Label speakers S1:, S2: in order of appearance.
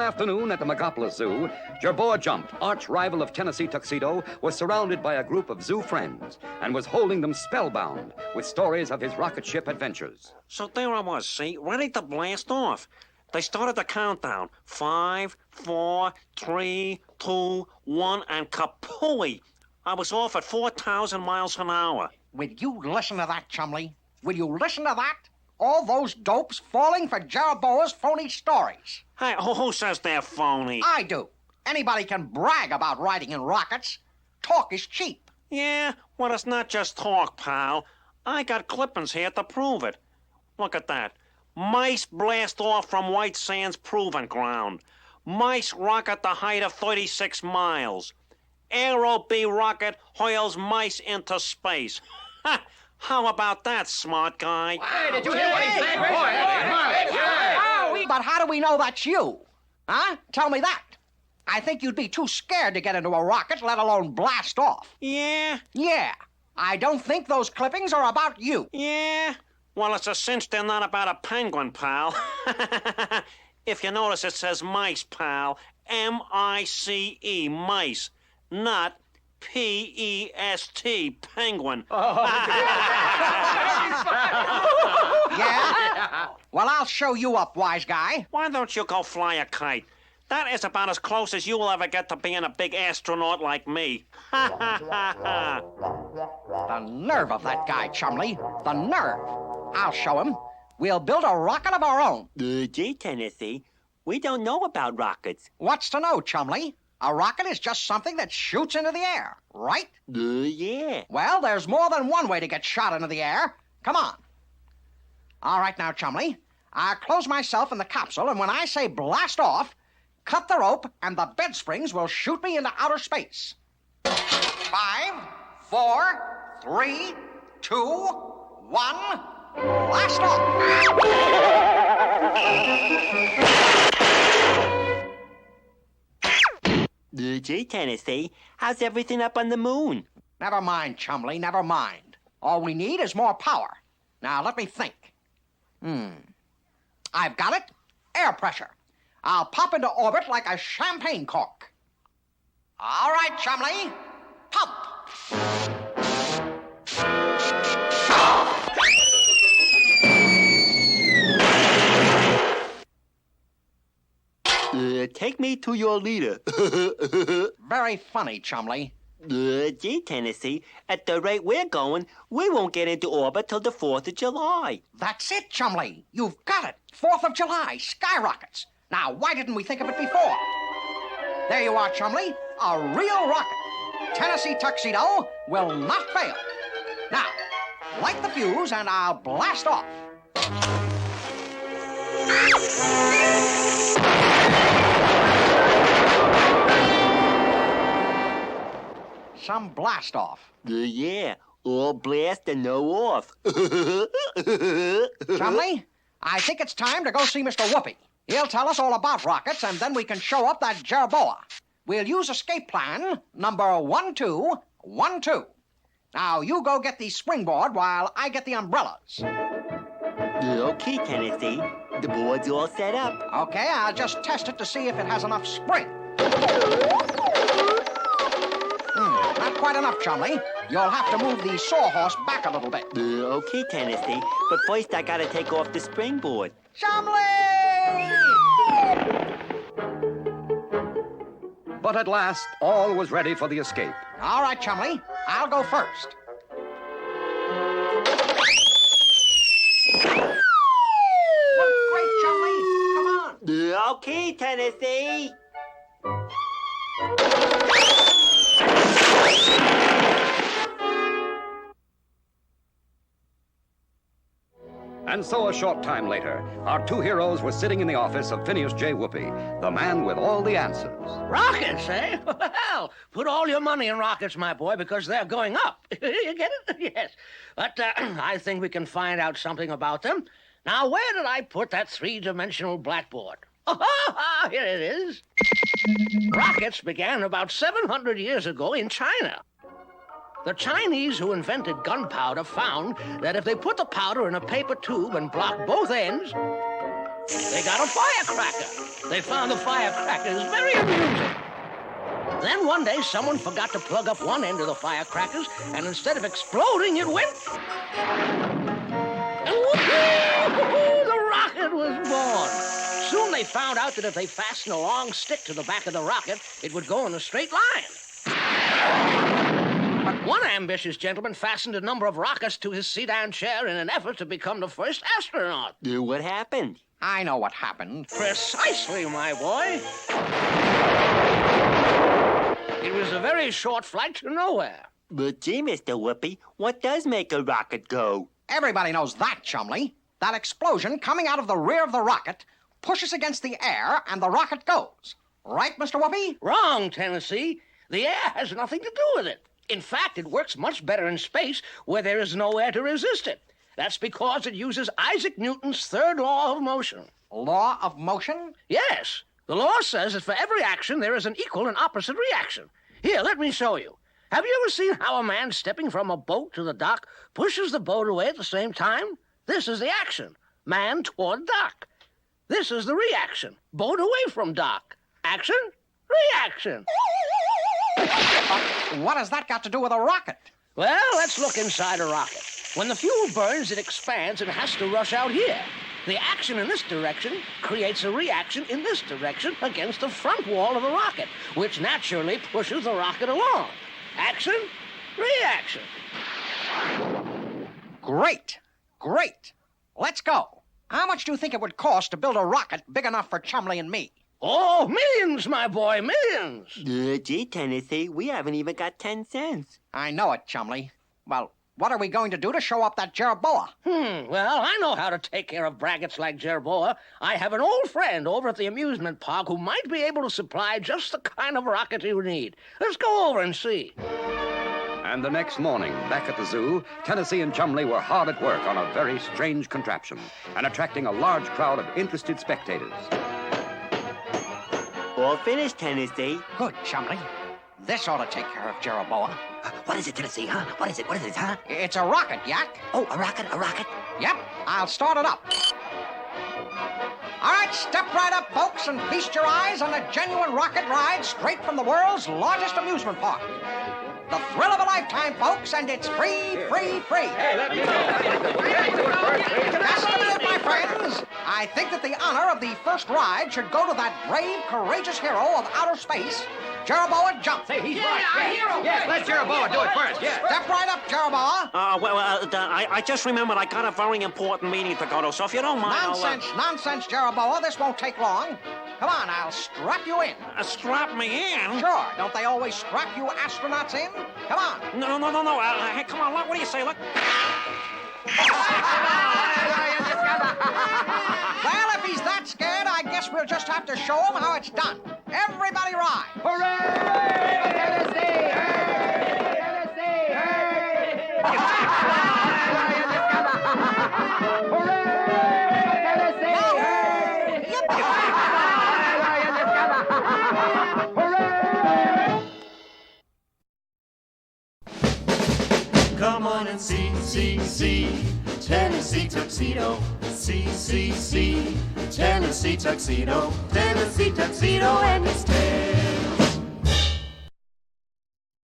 S1: afternoon at the Megapolis Zoo, Jerboa Jump, arch rival of Tennessee Tuxedo, was surrounded by a group of zoo friends and was holding them spellbound with stories of his rocket ship adventures.
S2: So there I was, see, ready to blast off. They started the countdown. 5, 4, 3, 2, 1, and kapooey! I was off at 4,000 miles an hour.
S3: Will you listen to that, Chumley? Will you listen to that? All those dopes falling for Jerboa's phony stories.
S2: Hey, who says they're phony?
S3: I do. Anybody can brag about riding in rockets. Talk is cheap.
S2: Yeah, well, it's not just talk, pal. I got clippings here to prove it. Look at that. Mice blast off from White Sands Proving Ground. Mice rocket the height of 36 miles. Aero B rocket hurls mice into space. Ha! How about that, smart guy?
S4: Hey, did you hear what he said?
S3: But how do we know that's you? Huh? Tell me that. I think you'd be too scared to get into a rocket, let alone blast off.
S2: Yeah?
S3: Yeah. I don't think those clippings are about you.
S2: Yeah? Well, it's a cinch they're not about a penguin, pal. If you notice, it says mice, pal. M-I-C-E, mice. Not P-E-S-T, penguin.
S3: Yeah? Well, I'll show you up, wise guy.
S2: Why don't you go fly a kite? That is about as close as you'll ever get to being a big astronaut like me.
S3: The nerve of that guy, Chumley. The nerve. I'll show him. We'll build a rocket of our own.
S5: Gee, Tennessee, we don't know about rockets.
S3: What's to know, Chumley? A rocket is just something that shoots into the air, right?
S5: Yeah.
S3: Well, there's more than one way to get shot into the air. Come on. All right now, Chumley. I'll close myself in the capsule, and when I say blast off, cut the rope, and the bed springs will shoot me into outer space. 5, 4, 3, 2, 1, blast off!
S5: Gee, Tennessee, how's everything up on the moon?
S3: Never mind, Chumley, never mind. All we need is more power. Now, let me think. I've got it. Air pressure. I'll pop into orbit like a champagne cork. All right, Chumley. Pump.
S5: Take me to your leader.
S3: Very funny, Chumley.
S5: Gee, Tennessee, at the rate we're going, we won't get into orbit till the 4th of July.
S3: That's it, Chumley. You've got it. 4th of July, skyrockets. Now, why didn't we think of it before? There you are, Chumley. A real rocket. Tennessee Tuxedo will not fail. Now, light the fuse and I'll blast off. Some blast off.
S5: Yeah, all blast and no off.
S3: Chumley, I think it's time to go see Mr. Whoopy. He'll tell us all about rockets, and then we can show up that Jerboa. We'll use escape plan number 1212. Now, you go get the springboard while I get the umbrellas.
S5: Okay, Tennessee. The board's all set up.
S3: Okay, I'll just test it to see if it has enough spring. Not quite enough, Chumley. You'll have to move the sawhorse back a little bit.
S5: Okay, Tennessee. But first I gotta take off the springboard.
S3: Chumley!
S1: But at last, all was ready for the escape.
S3: All right, Chumley. I'll go first. Worked great, Chumley. Come on.
S5: Okay, Tennessee.
S1: And so a short time later, our two heroes were sitting in the office of Phineas J. Whoopy, the man with all the answers.
S4: Rockets, eh? Well, put all your money in rockets, my boy, because they're going up. You get it? Yes. But I think we can find out something about them. Now, where did I put that three-dimensional blackboard? Here it is. Rockets began about 700 years ago in China. The Chinese who invented gunpowder found that if they put the powder in a paper tube and blocked both ends, They got a firecracker. They found the firecrackers very amusing. Then one day, someone forgot to plug up one end of the firecrackers, and instead of exploding, it went... And whoopee! The rocket was born. Soon they found out that if they fastened a long stick to the back of the rocket, it would go in a straight line. But one ambitious gentleman fastened a number of rockets to his sedan chair in an effort to become the first astronaut.
S5: What happened?
S3: I know what happened.
S4: Precisely, my boy. It was a very short flight to nowhere.
S5: But gee, Mr. Whoopy, what does make a rocket go?
S3: Everybody knows that, Chumley. That explosion coming out of the rear of the rocket pushes against the air and the rocket goes. Right, Mr. Whoopy?
S4: Wrong, Tennessee. The air has nothing to do with it. In fact, it works much better in space where there is no air to resist it. That's because it uses Isaac Newton's third law of motion.
S3: Law of motion?
S4: Yes. The law says that for every action, there is an equal and opposite reaction. Here, let me show you. Have you ever seen how a man stepping from a boat to the dock pushes the boat away at the same time? This is the action. Man toward dock. This is the reaction. Boat away from dock. Action, reaction.
S3: What has that got to do with a rocket?
S4: Well, let's look inside a rocket. When the fuel burns, it expands and has to rush out here. The action in this direction creates a reaction in this direction against the front wall of the rocket, which naturally pushes the rocket along. Action, reaction.
S3: Great. Great. Let's go. How much do you think it would cost to build a rocket big enough for Chumley and me?
S4: Oh, millions, my boy, millions.
S5: Gee, Tennessee, we haven't even got 10 cents.
S3: I know it, Chumley. Well, what are we going to do to show up that Jerboa?
S4: Well, I know how to take care of braggarts like Jerboa. I have an old friend over at the amusement park who might be able to supply just the kind of rocket you need. Let's go over and see.
S1: And the next morning, back at the zoo, Tennessee and Chumley were hard at work on a very strange contraption and attracting a large crowd of interested spectators.
S5: All finished, Tennessee.
S3: Good, Chumley. This ought to take care of Jerboa.
S6: What is it, Tennessee, huh? What is it, huh?
S3: It's a rocket, Yak.
S6: Oh, a rocket?
S3: Yep, I'll start it up. All right, step right up, folks, and feast your eyes on a genuine rocket ride straight from the world's largest amusement park. The thrill of a lifetime, folks, and it's free. That's it, my friends. I think that the honor of the first ride should go to that brave, courageous hero of outer space, Jerboa Jump.
S1: Say, he's right. Yes, let Jerboa do it first, yes.
S3: Step right up, Jerboa.
S2: I just remembered I got a very important meeting to go to, so if you don't mind,
S3: Nonsense, Jerboa. This won't take long. Come on, I'll strap you in.
S2: Strap me in?
S3: Sure. Don't they always strap you astronauts in? Come on.
S2: No. Hey, come on, what do you say? Look.
S3: Well, if he's that scared, I guess we'll just have to show him how it's done. Everybody ride. Hooray! Tennessee!
S7: Come on and see Tennessee Tuxedo. See Tennessee Tuxedo. Tennessee Tuxedo and his tail.